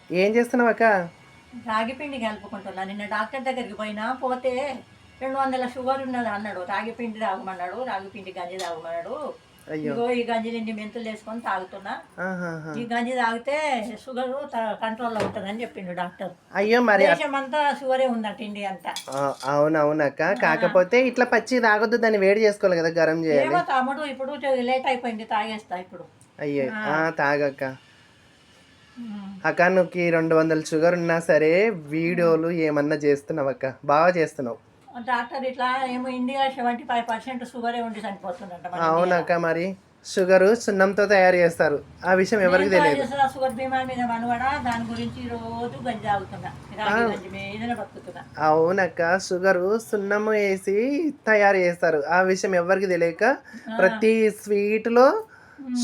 ఏం చేస్తున్నావు అక్క? రాగి పిండి కలుపుకుంటున్నా. నిన్న డాక్టర్ దగ్గరికి పోయినా, పోతే 200 షుగర్ ఉన్నది అన్నాడు. రాగి పిండి తాగమన్నాడు, రాగి పిండి గంజి తాగమన్నాడు. అయ్యో! ఇగో ఈ గంజి నిండి మెంతులు వేసుకొని తాగుతున్నా. ఆహాహా! ఈ గంజి తాగితే షుగరు కంట్రోల్లో ఉంటుందని చెప్పిండు డాక్టర్. అయ్యో! మరి దేశమంతా షుగరే ఉందట, ఇండియా అంతా. అవునవునక్క. ఆ, కాకపోతే ఇట్లా పచ్చియి తాగొద్దు. దాన్ని వేడి చేసుకోవాలి కదా! గరం ఏమో చేయాలి. తమ్ముడు, ఇప్పుడు లేట్ అయిపోయింది, తాగేస్తా ఇప్పుడు. అయ్యో! ఆ, తాగక్క. ఉమ్, అక్క నువ్వుకి 200 షుగర్ ఉన్నా సరే ఉమ్. వీడియోలు ఏమన్నా చేస్తున్నావక్క. బాగా చేస్తున్నావు. డాక్టర్ ఇట్లా ఏమో ఇండియా 75% షుగరే ఉండి చనిపోతుందంట మన ఇండియాలో. అవునక్క. మరి షుగరు సున్నంతో తయారు చేస్తారు. ఆ విషయం నేను ఎవరికి తయారు తెలియదు. చేస్తున్న షుగర్ బీమారి మీద మనవడా, దాని గురించి రోజు గంజి తాగుతున్నా, రాగి ఆ! గంజి మీదనే బతుకుతున్నా. అవునక్క. షుగరు సున్నము వేసి తయారు చేస్తారు. ఆ విషయం ఎవ్వరికి తెలియక ఆ, ప్రతి స్వీటులో ఉమ్.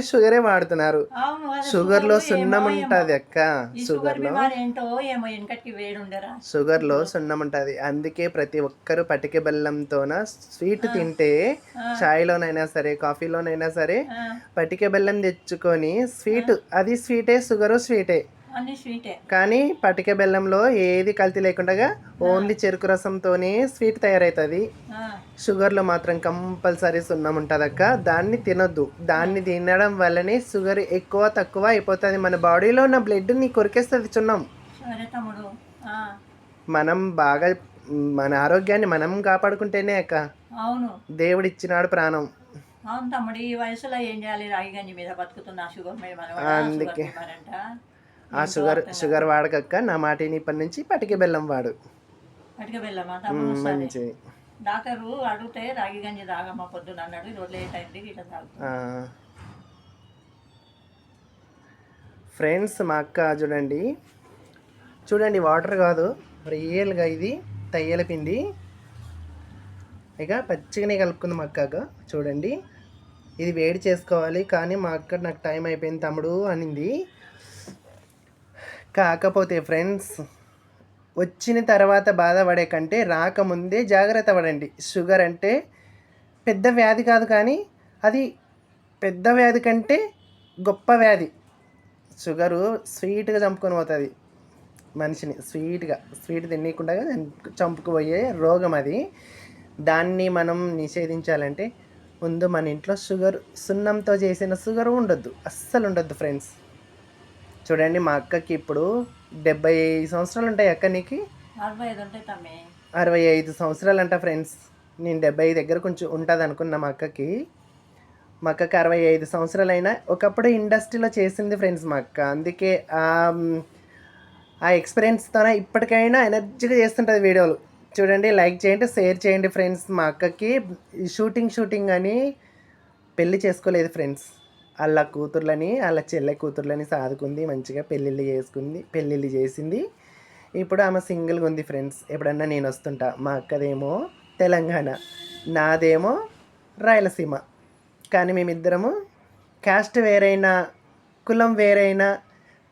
షుగరే వాడుతున్నారు. అవును, అదే షుగర్‌లో షుగరు ఏమో సున్నం ఏమో. ఉంటది అక్క. ఈ షుగర్ షుగర్‌లో బీమారి ఏంటో ఏమో, వెనకటికి వేడి ఉండరా షుగర్‌లో ఇప్పుడు. సున్నం ఉంటది. అందుకే ప్రతి ఒక్కరు పటిక బెల్లంతోన స్వీట్ ఆ, తింటే ఆ, చాయ్‌లోనైనా సరే, కాఫీలోనైనా సరే ఆ, పటిక బెల్లం తెచ్చుకొని ఆ, అది స్వీటే, షుగరు స్వీటే. అన్నీ స్వీటే. కానీ పటిక బెల్లంలో ఏది కల్తీ లేకుండగా ఆ, ఓన్లీ చెరుకు రసంతోనే స్వీట్ తయారవుతుంది. ఆ, షుగర్లో మాత్రం కంపల్సరీ సున్నం ఉంటుందక్క. దాన్ని తినొద్దు. ఆ. దాన్ని తినడం వల్లనే షుగర్ ఎక్కువ తక్కువ అయిపోతుంది. మన బాడీలో ఉన్న బ్లడ్ని కొరికేస్తుంది సున్నం. సరే తమ్ముడు. ఆ, మనం బాగా మన ఆరోగ్యాన్ని మనం కాపాడుకుంటేనే అక్క అవును, దేవుడిచ్చినాడు ప్రాణం. అవును తమ్ముడు, ఈ వయసులో ఏం చేయాలి? రాగి గంజి మీద బతుకుతున్నా, షుగర్ మీద మనవడా, షుగర్ అందుకే బీమారంట. ఆ ఏంటో షుగర్ అర్థం షుగర్ కావట్లేదు. వాడకక్క. నా మాటిని ఇప్పటి నుంచి పటిక బెల్లం వాడు. పటిక బెల్లమా తమ్ముడు? సరే. మంచిది. డాక్టరు అడిగితే రాగి గంజి తాగమ్మా పొద్దున అన్నాడు. ఈరోజు లేట్ అయింది, ఇట్లా తాగుతున్నా. ఆ, ఫ్రెండ్స్ మా అక్క చూడండి. చూడండి వాటర్ కాదు, రియల్గా ఇది తయ్యల పిండి. ఇక పచ్చిగానే కలుపుకుంది మా అక్కగా. చూడండి ఇది వేడి చేసుకోవాలి. కానీ మా అక్క నాకు టైం అయిపోయింది తమ్ముడు అనింది. కాకపోతే ఫ్రెండ్స్ వచ్చిన తర్వాత బాధపడే కంటే రాకముందే జాగ్రత్త పడండి. షుగర్ అంటే పెద్ద వ్యాధి కాదు, కానీ అది పెద్ద వ్యాధి కంటే గొప్ప వ్యాధి. షుగరు స్వీట్గా చంపుకొని పోతుంది మనిషిని. స్వీట్ తినకుండా చంపుకుపోయే రోగం అది. దాన్ని మనం నిషేధించాలంటే ముందు మన ఇంట్లో సున్నంతో చేసిన షుగర్ ఉండొద్దు, అస్సలు ఉండొద్దు ఫ్రెండ్స్. చూడండి మా అక్కకి ఇప్పుడు 75 సంవత్సరాలు ఉంటాయి. అక్క నీకు 45 ఉంటాయి తమ్మి. 65 సంవత్సరాలు అంట ఫ్రెండ్స్. నేను 70 దగ్గర కొంచెం ఉంటుంది అనుకున్నా మా అక్కకి 65 సంవత్సరాలైనా ఒకప్పుడు ఇండస్ట్రీలో చేసింది ఫ్రెండ్స్ మా అక్క. అందుకే ఆ ఎక్స్పీరియన్స్తోనే ఇప్పటికైనా ఎనర్జీగా చేస్తుంటుంది వీడియోలు. చూడండి, లైక్ చేయండి, షేర్ చేయండి ఫ్రెండ్స్. మా అక్కకి షూటింగ్ అని పెళ్లి చేసుకోలేదు ఫ్రెండ్స్. వాళ్ళ చెల్లె కూతుర్లని సాదుకుంది, మంచిగా పెళ్ళిళ్ళు చేసింది. ఇప్పుడు ఆమె సింగిల్గా ఉంది ఫ్రెండ్స్. ఎప్పుడన్నా నేను వస్తుంటా. మా అక్కదేమో తెలంగాణ, నాదేమో రాయలసీమ. కానీ మేమిద్దరము క్యాస్ట్ వేరైనా, కులం వేరైనా,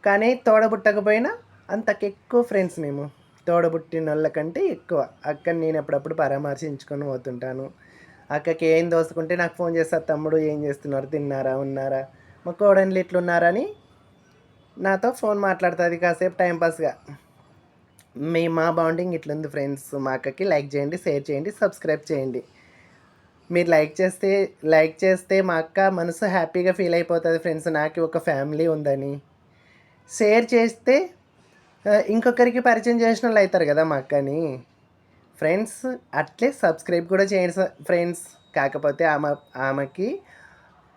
కానీ తోడబుట్టకపోయినా అంతకెక్కువ ఫ్రెండ్స్ మేము. తోడబుట్టిన వాళ్ళకంటే ఎక్కువ. అక్కని నేను అప్పుడప్పుడు పరామర్శించుకొని పోతుంటాను. అక్కకి ఏం దోసుకుంటే నాకు ఫోన్ చేస్తారు, తమ్ముడు ఏం చేస్తున్నారు, తిన్నారా, ఉన్నారా, మా కోడన్లు ఇట్లున్నారా అని నాతో ఫోన్ మాట్లాడుతుంది కాసేపు టైంపాస్గా. మా బాండింగ్ ఇట్లుంది ఫ్రెండ్స్. మా అక్కకి లైక్ చేయండి, షేర్ చేయండి, సబ్స్క్రైబ్ చేయండి. మీరు లైక్ చేస్తే మా అక్క మనసు హ్యాపీగా ఫీల్ అయిపోతుంది ఫ్రెండ్స్, నాకు ఒక ఫ్యామిలీ ఉందని. షేర్ చేస్తే ఇంకొకరికి పరిచయం చేసిన వాళ్ళు అవుతారు కదా మా అక్కని. ఫ్రెండ్స్ అట్లే సబ్స్క్రైబ్ కూడా చేయండి ఫ్రెండ్స్. కాకపోతే ఆమెకి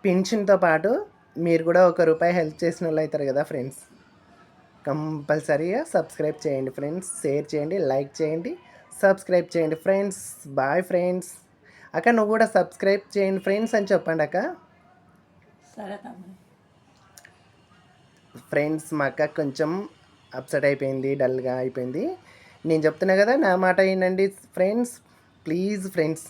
పింఛన్తో పాటు మీరు కూడా ₹1 హెల్ప్ చేసిన వాళ్ళు అవుతారు కదా ఫ్రెండ్స్. కంపల్సరీగా సబ్స్క్రైబ్ చేయండి ఫ్రెండ్స్. షేర్ చేయండి, లైక్ చేయండి, సబ్స్క్రైబ్ చేయండి ఫ్రెండ్స్. Bye friends. అక్క నువ్వు కూడా సబ్స్క్రైబ్ చేయండి ఫ్రెండ్స్ అని చెప్పండి అక్క. సరే తమ్ముడు. ఫ్రెండ్స్ మా అక్క కొంచెం అప్సెట్ అయిపోయింది, డల్గా అయిపోయింది. నేను చెప్తున్నా కదా, నా మాట వినండి ఫ్రెండ్స్. Please friends.